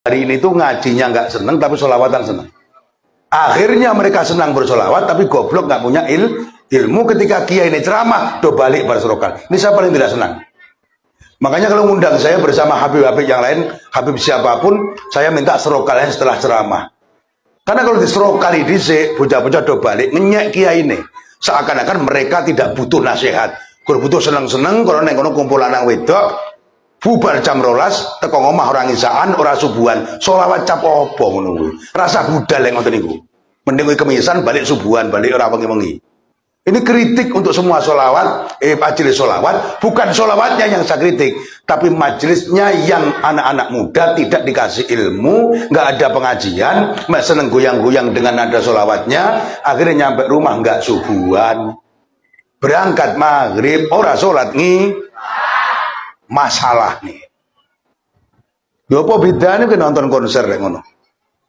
hari ini tuh ngajinya nggak seneng tapi sholawatan seneng. Akhirnya mereka senang bersolawat tapi goblok nggak punya ilmu. Ketika kiai ini ceramah do balik berserokal. Ini siapa yang tidak senang? Makanya kalau ngundang saya bersama Habib-Habib yang lain, Habib siapapun, saya minta serokalnya setelah ceramah. Karena kalau diserokali dhisik, bocah-bocah do balik ngenyek kiai ini. Seakan-akan mereka tidak butuh nasihat. Kalau butuh seneng-seneng, kalau neng kono kumpul lanang wedok, bubar jam 12, teko ngomah orang isaan, ora subuhan, sholawat cap opo ngono. Rasa budal yang ngoten niku. Mending kemisan balik subuhan, balik ora wengi-wengi. Ini kritik untuk semua sholawat, majelis sholawat, bukan sholawatnya yang saya kritik, tapi majelisnya yang anak-anak muda tidak dikasih ilmu, nggak ada pengajian, seneng goyang-goyang dengan nada sholawatnya, akhirnya nyampe rumah nggak subuhan, berangkat maghrib, ora sholat nih, masalah nih. Apa bedanya ke nonton konser ngono?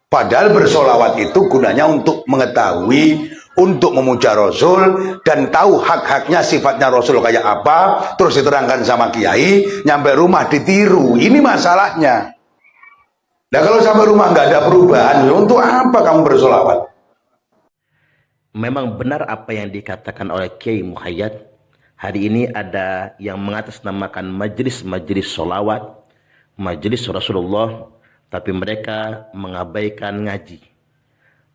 Padahal bersolawat itu gunanya untuk mengetahui, untuk memuja Rasul dan tahu hak-haknya, sifatnya Rasul kayak apa, terus diterangkan sama kiai, nyampe rumah ditiru. Ini masalahnya. Nah kalau sampai rumah nggak ada perubahan, untuk apa kamu bersolawat? Memang benar apa yang dikatakan oleh Kiai Muhayyad. Hari ini ada yang mengatasnamakan majelis-majelis solawat, majelis Rasulullah, tapi mereka mengabaikan ngaji,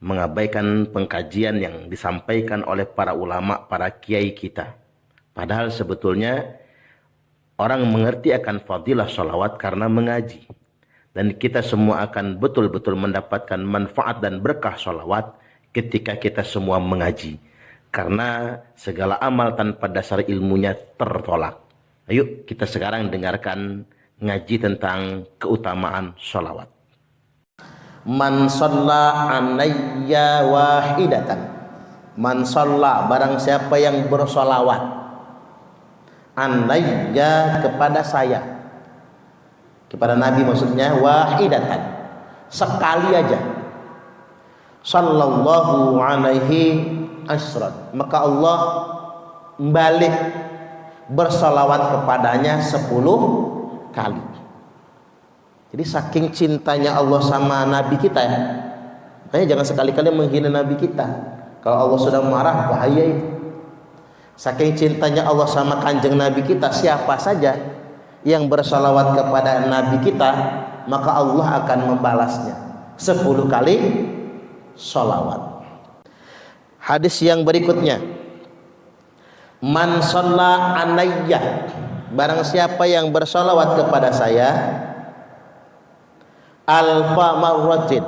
mengabaikan pengkajian yang disampaikan oleh para ulama, para kiai kita. Padahal sebetulnya orang mengerti akan fadilah sholawat karena mengaji. Dan kita semua akan betul-betul mendapatkan manfaat dan berkah sholawat ketika kita semua mengaji. Karena segala amal tanpa dasar ilmunya tertolak. Ayo kita sekarang dengarkan ngaji tentang keutamaan sholawat. Man shalla alayya wahidatan. Man shalla, barang siapa yang bersolawat, alayya, kepada saya, kepada Nabi maksudnya, wahidatan, sekali aja, sallallahu alaihi asrat, maka Allah balik bersolawat kepadanya 10 kali. Jadi saking cintanya Allah sama Nabi kita ya, makanya jangan sekali-kali menghina Nabi kita. Kalau Allah sudah marah, bahaya itu. Saking cintanya Allah sama kanjeng Nabi kita, siapa saja yang bersolawat kepada Nabi kita, maka Allah akan membalasnya 10 kali solawat. Hadis yang berikutnya, man shalla alayya, barang siapa yang bersolawat kepada saya, alfa marratin,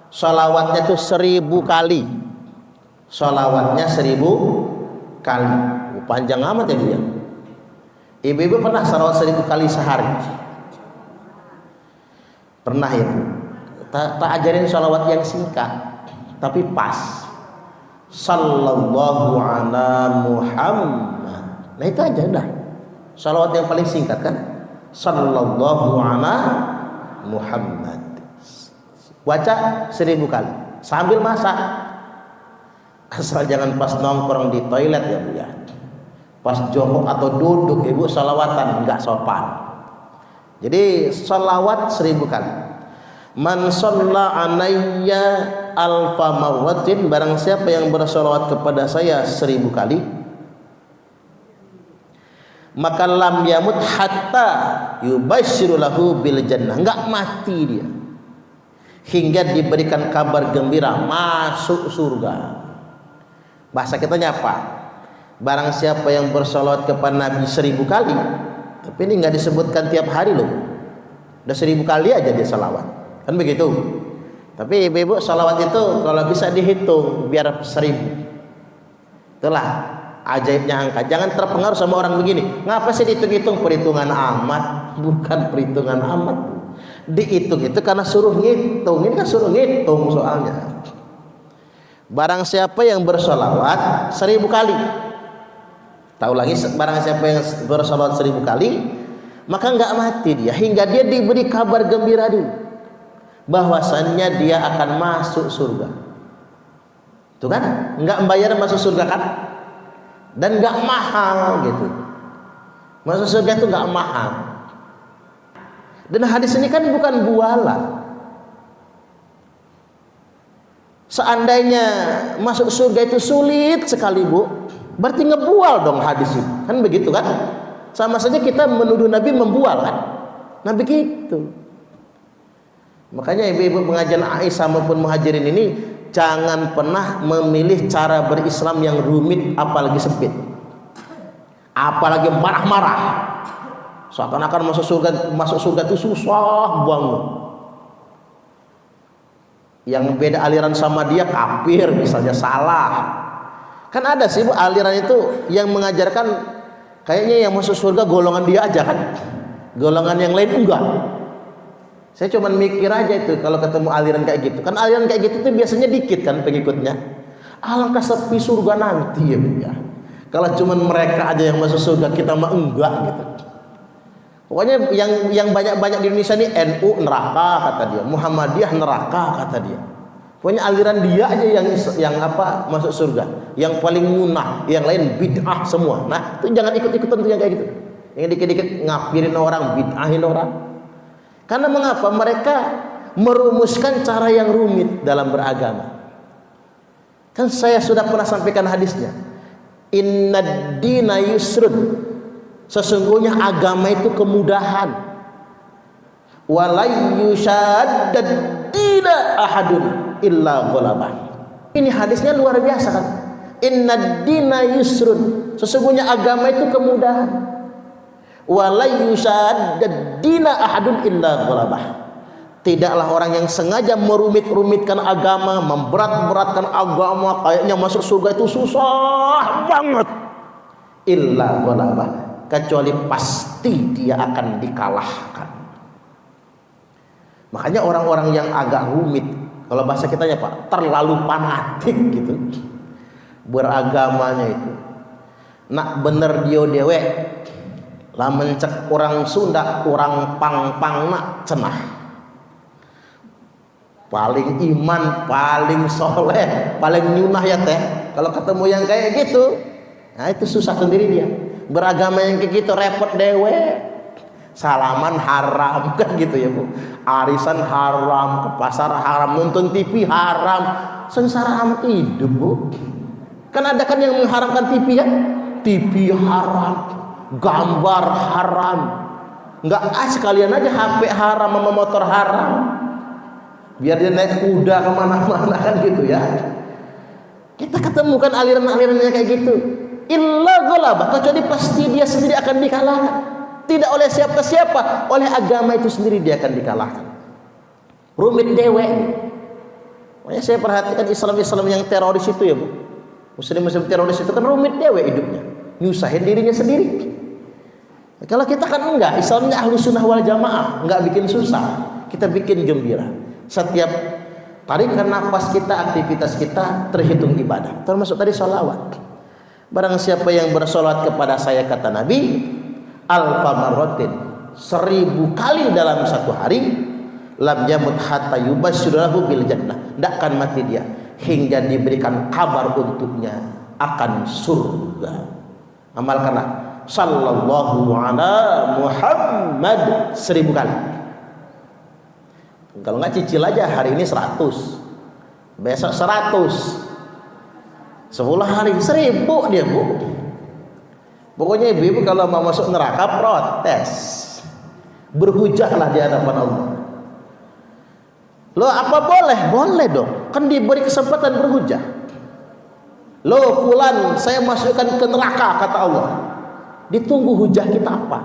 solawatnya itu 1000 kali, solawatnya 1000 kali. Panjang amat ya dia. Ibu-ibu pernah solawat 1000 kali sehari? Pernah ya? Tak ajarin solawat yang singkat tapi pas. Sallallahu ala Muhammad. Nah itu aja dah. Salawat yang paling singkat kan? Sallallahu ala Muhammad. Baca 1000 kali sambil masak. Asal jangan pas nongkrong di toilet ya Bu ya. Pas jongkok atau duduk Ibu salawatan, enggak sopan. Jadi salawat 1000 kali. Man shalla alayya alfa marratin, barang siapa yang bersolawat kepada saya 1000 kali, maka lam yamut hatta yubasyiru lahu bil jannah, enggak mati dia hingga diberikan kabar gembira masuk surga. Bahasa kitanya apa? Barang siapa yang bersolawat kepada Nabi 1000 kali, tapi ini enggak disebutkan tiap hari loh, udah 1000 kali aja dia salawat, kan begitu. Tapi ibu-ibu salawat itu kalau bisa dihitung biar 1000. Itulah ajaibnya angka. Jangan terpengaruh sama orang begini. Ngapa sih dihitung-hitung? Perhitungan amat. Bukan perhitungan amat. Dihitung itu karena suruh ngitung. Ini kan suruh ngitung soalnya. Barang siapa yang bersolawat 1000 kali. Tahu lagi, barang siapa yang bersolawat 1000 kali, maka enggak mati dia hingga dia diberi kabar gembira dulu bahwasannya dia akan masuk surga. Itu kan enggak membayar masuk surga kan, dan enggak mahal gitu. Masuk surga itu enggak mahal. Dan hadis ini kan bukan bualan. Seandainya masuk surga itu sulit sekali, Bu, berarti ngebual dong hadis itu. Kan begitu kan? Sama saja kita menuduh Nabi membual kan? Nah begitu. Makanya ibu-ibu pengajian Aisyah maupun Muhajirin ini jangan pernah memilih cara berislam yang rumit apalagi sempit. Apalagi marah-marah. Seakan-akan masuk surga itu susah banget. Yang beda aliran sama dia kafir misalnya, salah. Kan ada sih Bu aliran itu yang mengajarkan kayaknya yang masuk surga golongan dia aja kan, golongan yang lain enggak. Saya cuma mikir aja itu kalau ketemu aliran kayak gitu. Kan aliran kayak gitu tuh biasanya dikit kan pengikutnya. Alangkah sepi surga nanti ya Bu ya. Kalau cuma mereka aja yang masuk surga, kita mah enggak gitu. Pokoknya yang banyak-banyak di Indonesia ini NU neraka kata dia, Muhammadiyah neraka kata dia. Pokoknya aliran dia aja yang apa masuk surga, yang paling munah, yang lain bid'ah semua. Nah, itu jangan ikut-ikutan tuh yang kayak gitu. Yang dikit-dikit ngafirin orang, bid'ahin orang. Karena mengapa? Mereka merumuskan cara yang rumit dalam beragama. Kan saya sudah pernah sampaikan hadisnya. Innad dina yusrun. Sesungguhnya agama itu kemudahan. Walay yushaddad dina ahadun illa ghalabah. Ini hadisnya luar biasa kan? Innad dina yusrun. Sesungguhnya agama itu kemudahan. Walay yushaddad dina ahadun illa ghalabah. Tidaklah orang yang sengaja merumit-rumitkan agama, memberat-beratkan agama, kayaknya masuk surga itu susah banget. Illa ghalabah, kecuali pasti dia akan dikalahkan. Makanya orang-orang yang agak rumit, kalau bahasa kitanya Pak, terlalu fanatik gitu beragamanya itu. Nak bener dia dewek, lah mencek orang Sunda, orang pang-pang nak cenah. Paling iman, paling soleh, paling nyunah ya teh. Kalau ketemu yang kayak gitu, nah itu susah sendiri dia. Beragama yang kayak gitu repot dewe. Salaman haram kan gitu ya Bu. Arisan haram, ke pasar haram, nonton TV haram, sengsara amat hidup Bu. Kan ada kan yang mengharamkan TV kan? TV haram, gambar haram. Enggak sekalian aja HP haram sama motor haram. Biar dia naik kuda kemana-mana kan gitu ya. Kita ketemukan aliran-alirannya kayak gitu. Illa ghalabah, kecuali pasti dia sendiri akan dikalahkan. Tidak oleh siapa-siapa, oleh agama itu sendiri dia akan dikalahkan. Rumit dewe. Makanya saya perhatikan Islam-Islam yang teroris itu ya Bu. Muslim-muslim teroris itu kan rumit dewe hidupnya, nyusahin dirinya sendiri. Kalau kita kan enggak, Islamnya ahlu sunnah wal jamaah, enggak bikin susah, kita bikin gembira. Setiap tarikan nafas kita, aktivitas kita terhitung ibadah, termasuk tadi sholawat. Barang siapa yang bersolat kepada saya, kata Nabi, alfa marratin, 1000 kali dalam satu hari, lam yamut hatta yubasyirahu bil jannah, tidak akan mati dia hingga diberikan kabar untuknya akan surga. Amalkanlah sallallahu ala Muhammad 1000 kali. Kalau nggak cicil aja, hari ini 100, besok 100, 10 hari 1000 dia Bu. Pokoknya ibu-ibu kalau mau masuk neraka protes, berhujahlah di hadapan Allah. Loh apa boleh? Boleh dong, kan diberi kesempatan berhujah. Loh fulan saya masukkan ke neraka kata Allah, ditunggu hujah kita apa?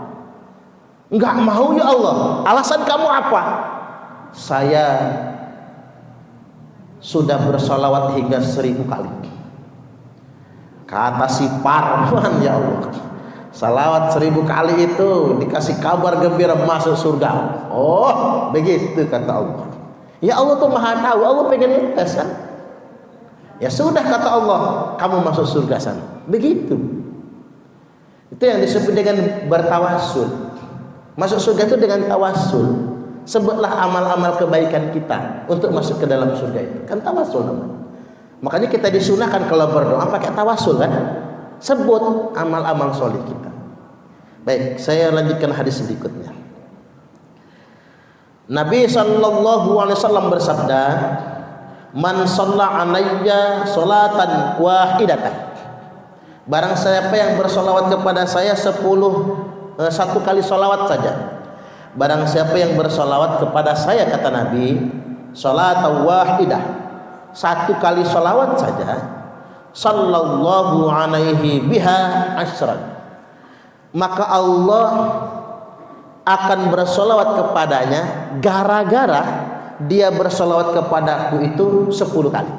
Enggak mau ya Allah, alasan kamu apa? Saya sudah bersolawat hingga 1000 kali. Kata si Parman, ya Allah, salawat 1000 kali itu dikasih kabar gembira masuk surga. Oh begitu kata Allah. Ya Allah tuh maha tahu, Allah pengen ngetes kan. Ya sudah kata Allah, kamu masuk surga sana. Begitu. Itu yang disebut dengan bertawasul. Masuk surga itu dengan tawasul. Sebutlah amal-amal kebaikan kita untuk masuk ke dalam surga itu. Kan tawasul namanya. Makanya kita disunahkan kalau berdoa pakai tawasul kan. Sebut amal-amal soleh kita. Baik, saya lanjutkan hadis berikutnya. Nabi SAW bersabda, Man shalla alayya sholatan wahidatan. Barang siapa yang bersolawat kepada saya satu kali solawat saja. Barang siapa yang bersolawat kepada saya, kata Nabi, sholatan wahidah, satu kali solawat saja, sallallahu alaihi biha asyran, maka Allah akan bersolawat kepadanya gara-gara dia bersolawat kepadaku itu 10 kali.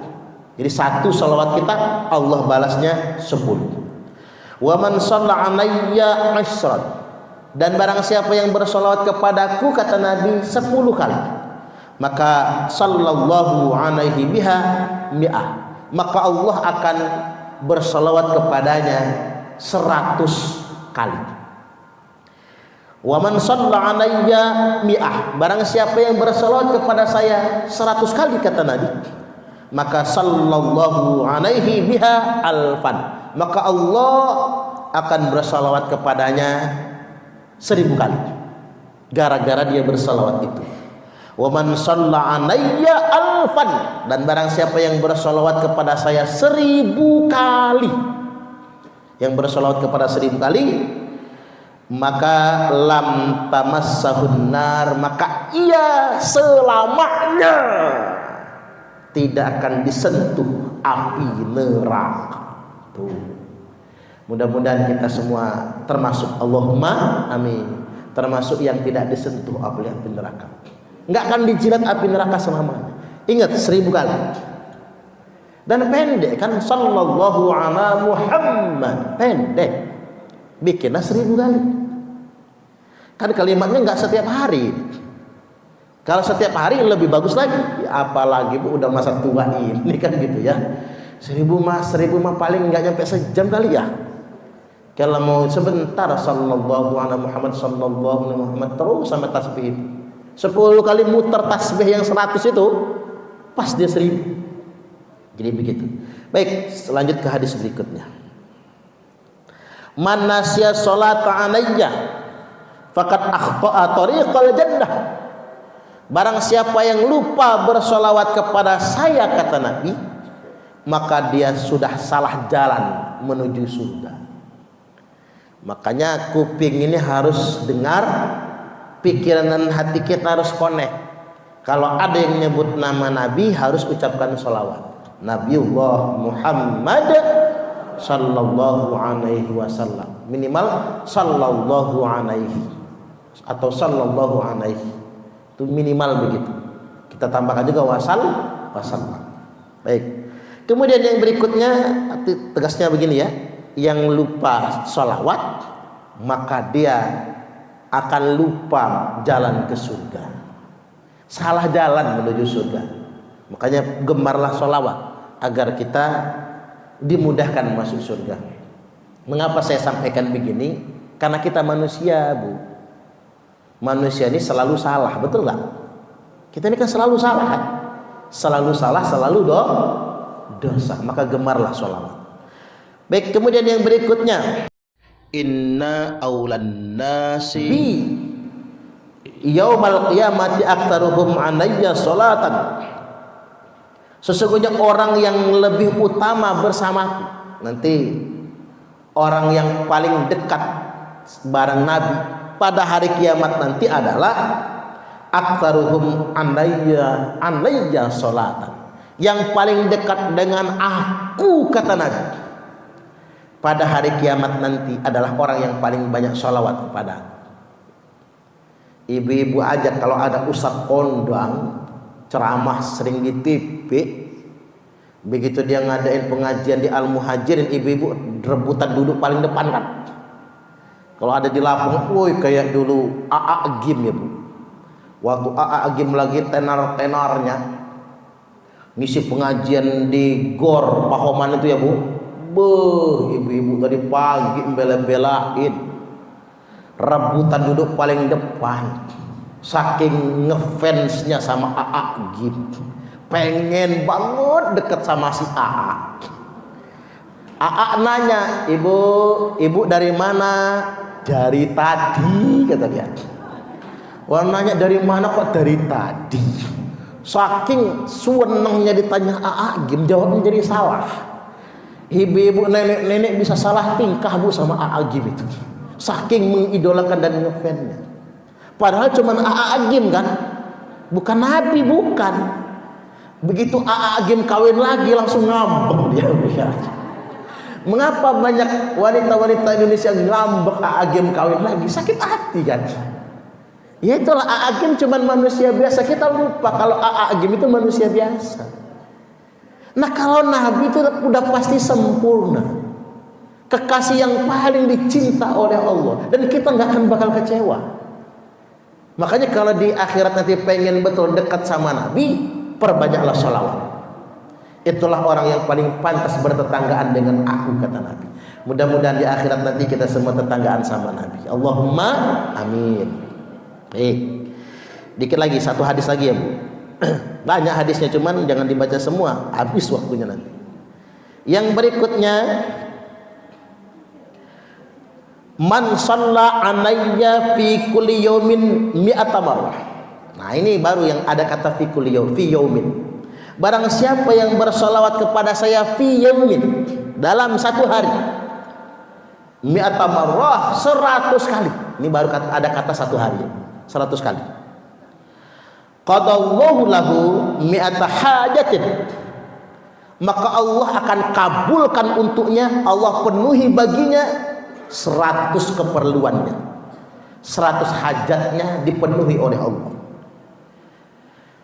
Jadi satu solawat kita Allah balasnya 10. Wa man shalla alayya asyran, dan barang siapa yang bersolawat kepadaku, kata Nabi, 10 kali, maka sallallahu alaihi biha mi'ah, maka Allah akan bersolawat kepadanya 100 kali. Wa man shalla alayya mi'ah, barang siapa yang bersolawat kepada saya 100 kali, kata Nabi, maka sallallahu alaihi biha alfan, maka Allah akan bersalawat kepadanya 1000 kali gara-gara dia bersalawat itu. Wa man shalla alayya alfan, dan barang siapa yang bersalawat kepada saya 1000 kali, yang bersalawat kepada 1000 kali, maka lam tamassahun nar, maka ia selamanya tidak akan disentuh api neraka. Tuh. Mudah-mudahan kita semua termasuk, Allahumma amin, termasuk yang tidak disentuh api neraka. Enggak akan dijilat api neraka selamanya. Ingat 1000 kali. Dan pendek kan, sallallahu ala Muhammad, pendek. Bikinlah 1000 kali. Kan kalimatnya enggak setiap hari. Kalau setiap hari lebih bagus lagi, ya, apalagi Bu udah masa tua ini kan gitu ya. 1000 mah paling nggak nyampe sejam kali ya. Kalau mau sebentar, sallallahu alaihi Muhammad, sallallahu alaihi Muhammad, terus sama tasbih. 10 kali muter tasbih yang 100 itu pas dia 1000. Jadi begitu. Baik, lanjut ke hadis berikutnya. Man nasiya sholata alayya faqad akhta'a tariqal jannah. Barang siapa yang lupa bersolawat kepada saya, kata Nabi, maka dia sudah salah jalan menuju surga. Makanya kuping ini harus dengar, pikiran dan hati kita harus connect. Kalau ada yang nyebut nama Nabi, harus ucapkan solawat. Nabiullah Muhammad sallallahu alaihi wasallam, minimal sallallahu alaihi atau sallallahu alaihi, itu minimal begitu. Kita tambahkan juga wasal. Baik. Kemudian yang berikutnya, tegasnya begini ya, yang lupa sholawat maka dia akan lupa jalan ke surga, salah jalan menuju surga. Makanya gemarlah sholawat agar kita dimudahkan masuk surga. Mengapa saya sampaikan begini? Karena kita manusia, Bu. Manusia ini selalu salah, betul nggak? Kita ini kan selalu salah, kan? Selalu salah, selalu dosa. Maka gemarlah sholawat. Baik, kemudian yang berikutnya, inna aulan nasi bi yaumal qiyamati aktsaruhum alayya sholatan. Sesungguhnya orang yang lebih utama bersamaku nanti, orang yang paling dekat bareng Nabi pada hari kiamat nanti adalah aktsaruhum alayya sholatan, yang paling dekat dengan aku, kata Nabi, pada hari kiamat nanti adalah orang yang paling banyak sholawat kepada aku. Ibu-ibu aja kalau ada ustadz kondang ceramah sering di TV, begitu dia ngadain pengajian di Al-Muhajirin, ibu-ibu rebutan duduk paling depan kan. Kalau ada di Lampung, woi kayak dulu AA Gim ya Bu. Waktu AA Gim lagi tenar-tenarnya ngisi pengajian di Gor Pahoman itu ya Bu. Beuh, ibu-ibu tadi pagi bela-belain rebutan duduk paling depan, saking ngefansnya sama AA Gim, pengen banget deket sama si AA. AA nanya, ibu dari mana? Dari tadi, kata dia. Wah, nanya dari mana kok dari tadi? Saking senengnya ditanya A'agim, jawabnya jadi salah. Ibu-ibu, nenek-nenek bisa salah tingkah bu sama A'agim itu. Saking mengidolakan dan ngefansnya. Padahal cuma A'agim kan, bukan Nabi, bukan. Begitu A'agim kawin lagi langsung ngambek dia. Mengapa banyak wanita-wanita Indonesia ngambek A'agim kawin lagi? Sakit hati kan. Ya itulah, A'agim cuma manusia biasa. Kita lupa kalau A'agim itu manusia biasa. Nah kalau Nabi itu udah pasti sempurna, kekasih yang paling dicinta oleh Allah, dan kita nggak akan bakal kecewa. Makanya kalau di akhirat nanti pengen betul dekat sama Nabi, perbanyaklah sholawat. Itulah orang yang paling pantas bertetanggaan dengan aku, kata Nabi. Mudah-mudahan di akhirat nanti kita semua tetanggaan sama Nabi. Allahumma amin. Baik, dikit lagi, satu hadis lagi ya Bu. Banyak hadisnya, cuman jangan dibaca semua, habis waktunya nanti. Yang berikutnya, man shalla alayya fi kulli yaumin mi'ata marrah. Nah ini baru yang ada kata fi kulli yaum, fi yaumin. Barang siapa yang bersolawat kepada saya fi yaumin, dalam satu hari, mi'ata marrah, 100 kali. Ini baru ada kata satu hari, 100 kali. Qadallahu lahu mi'ata hajatin, maka Allah akan kabulkan untuknya, Allah penuhi baginya 100 keperluannya, 100 hajatnya dipenuhi oleh Allah.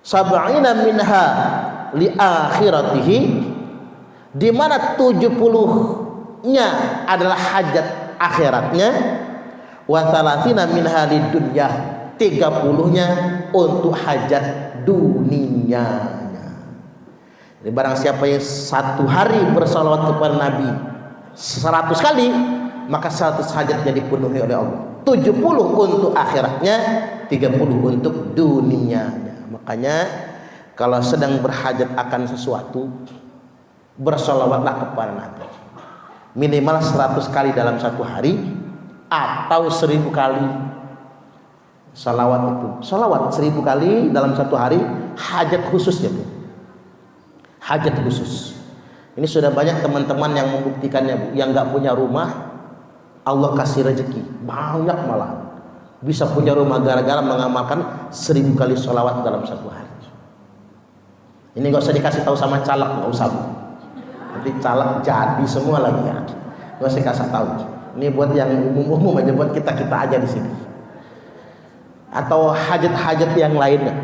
Sab'ina minha li akhiratihi, di mana 70-nya adalah hajat akhiratnya, wa thalathina minha lid dunya, 30-nya untuk hajat dunianya. Jadi barang siapa yang satu hari bersalawat kepada Nabi 100 kali, maka 100 hajatnya dipenuhi oleh Allah. 70 untuk akhiratnya, 30 untuk dunianya. Makanya kalau sedang berhajat akan sesuatu, bersalawatlah kepada Nabi. Minimal 100 kali dalam satu hari, atau 1000 kali salawat itu. Salawat 1000 kali dalam satu hari, hajat khusus ya Bu. Hajat khusus. Ini sudah banyak teman-teman yang membuktikannya Bu. Yang nggak punya rumah, Allah kasih rezeki banyak, malah bisa punya rumah gara-gara mengamalkan 1000 kali salawat dalam satu hari. Ini nggak usah dikasih tahu sama caleg, nggak usah Bu. Nanti caleg jadi semua lagi ya. Nggak usah kasih tahu. Ini buat yang umum-umum aja, buat kita aja di sini. Atau hajat-hajat yang lainnya,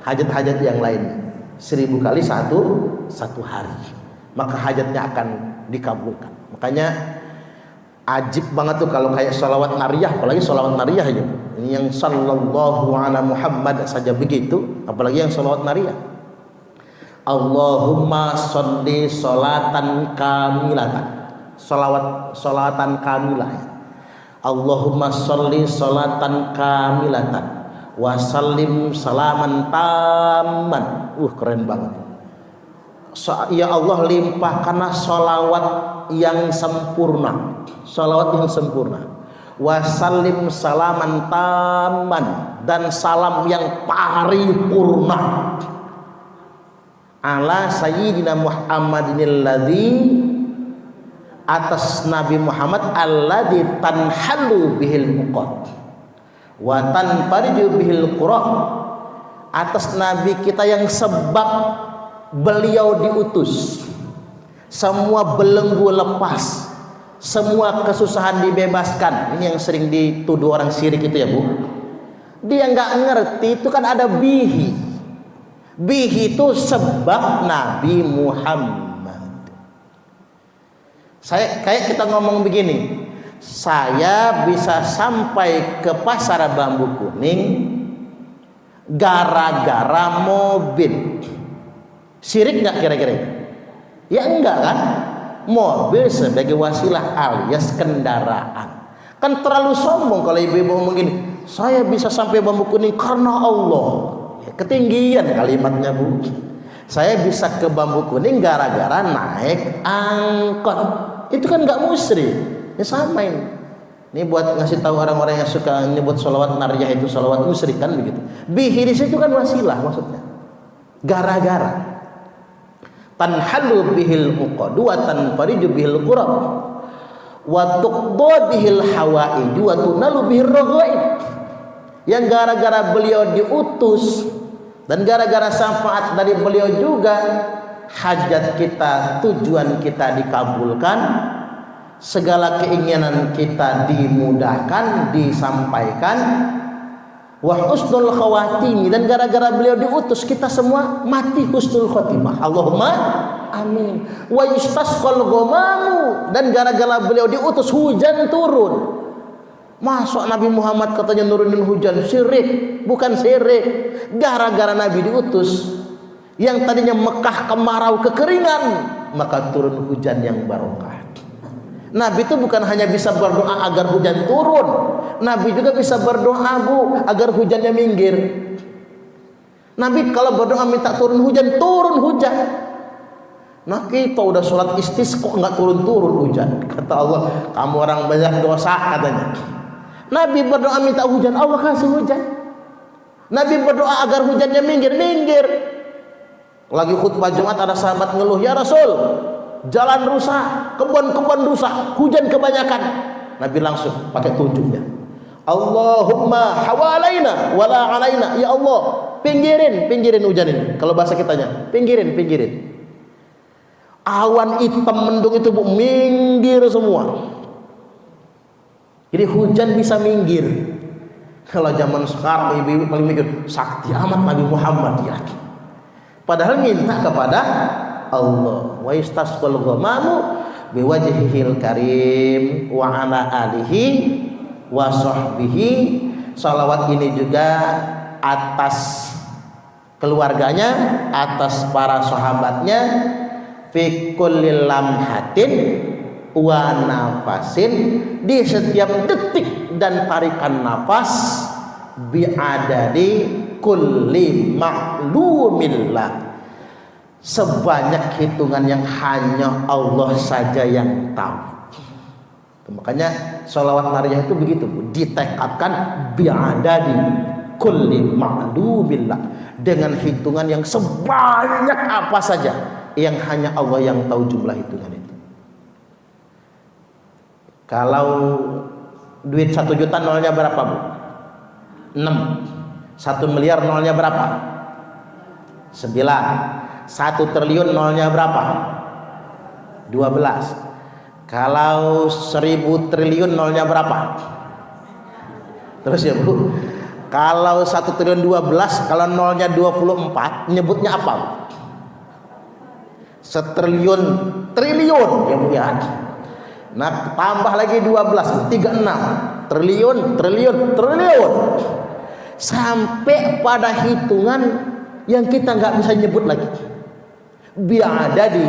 hajat-hajat yang lainnya, 1000 kali satu hari, maka hajatnya akan dikabulkan. Makanya ajib banget tuh kalau kayak sholawat nariyah, apalagi sholawat nariyah aja. Ini yang sallallahu ala Muhammad saja begitu, apalagi yang sholawat nariyah. Allahumma sholli sholatan kamilatan, sholawatan kamilah ya. Allahumma sholli sholatan kamilatan wa sallim salaman tamman. Keren banget. Ya Allah, limpahkanlah sholawat yang sempurna, sholawat yang sempurna. Wa sallim salaman tamman, dan salam yang paripurna ala sayyidina Muhammadinil ladzi, atas Nabi Muhammad alladzi tanhalu bihil muqad wa tanfariju bihil qura, atas Nabi kita yang sebab beliau diutus semua belenggu lepas, semua kesusahan dibebaskan. Ini yang sering dituduh orang syirik itu ya Bu. Dia nggak ngerti itu kan ada bihi. Bihi itu sebab Nabi Muhammad. Kayak kita ngomong begini, saya bisa sampai ke pasar Bambu Kuning gara-gara mobil. Syirik nggak kira-kira? Ya enggak kan? Mobil sebagai wasilah alias kendaraan. Kan terlalu sombong kalau ibu-ibu ngomong gini, saya bisa sampai Bambu Kuning karena Allah. Ya, ketinggian kalimatnya Bu. Saya bisa ke Bambu Kuning gara-gara naik angkot. Itu kan nggak musyrik. Ya sama ini. Ini buat ngasih tahu orang-orang yang suka nyebut sholawat nariyah itu sholawat musyrik kan begitu. Bihi di situ kan wasilah maksudnya. gara-gara tanhalu bihil uqad wa tanfariju bihil qurab wa tuqda bihil hawaij wa tunalu bihir raghaib. Yang gara-gara beliau diutus dan gara-gara syafaat dari beliau juga hajat kita, tujuan kita dikabulkan, segala keinginan kita dimudahkan, disampaikan. Wa husnul khawatim, dan gara-gara beliau diutus kita semua mati husnul khotimah. Allahumma amin. Wa yustasqal ghamamu, dan gara-gara beliau diutus hujan turun. Masuk Nabi Muhammad katanya nurunin hujan, syirik, bukan syirik. Gara-gara Nabi diutus, yang tadinya Mekah kemarau kekeringan, maka turun hujan yang barokah. Nabi itu bukan hanya bisa berdoa agar hujan turun, Nabi juga bisa berdoa agar hujannya minggir. Nabi kalau berdoa minta turun hujan, turun hujan. Nah kita udah sholat istisqa nggak turun-turun hujan. Kata Allah, kamu orang banyak dosa katanya. Nabi berdoa minta hujan, Allah kasih hujan. Nabi berdoa agar hujannya minggir. Lagi khutbah Jumat ada sahabat ngeluh, ya Rasul, jalan rusak, kebun-kebun rusak, hujan kebanyakan. Nabi langsung pakai tunjuknya, Allahumma hawalaina wala alaina. Ya Allah, pinggirin hujan ini. Kalau bahasa kitanya, pinggirin. Awan hitam mendung itu minggir semua. Jadi hujan bisa minggir. Kalau zaman sekarang ibu-ibu paling mikir, sakti amat Nabi Muhammad ya. Padahal minta kepada Allah. Wa istasqal ghamamu biwajhihil karim wa ala alihi wa sahbihi. Salawat ini juga atas keluarganya, atas para sahabatnya, fi kulli lamhatin wa nafasin, di setiap detik dan tarikan nafas, bi'adadi kulli ma'lumillah, sebanyak hitungan yang hanya Allah saja yang tahu. Makanya sholawat nariyah itu begitu, ditekadkan bi'adadi kulli ma'lumillah, dengan hitungan yang sebanyak apa saja yang hanya Allah yang tahu jumlah hitungan itu. Kalau duit 1 juta nolnya berapa, Bu? 6. 1 miliar nolnya berapa? 9. 1 triliun nolnya berapa? 12. Kalau 1000 triliun nolnya berapa? Terus ya Bu, kalau 1 triliun 12, kalau nolnya 24, nyebutnya apa, Bu? Setriliun, triliun ya Bu ya. Nah tambah lagi 12, 36 triliun, sampai pada hitungan yang kita nggak bisa nyebut lagi. Bi'adadi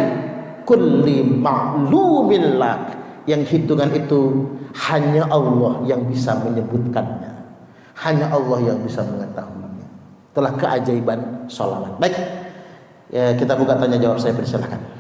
kulli ma'lumillah, yang hitungan itu hanya Allah yang bisa menyebutkannya, hanya Allah yang bisa mengetahuinya. Itulah keajaiban sholawat. Baik ya, kita buka tanya jawab, saya persilahkan.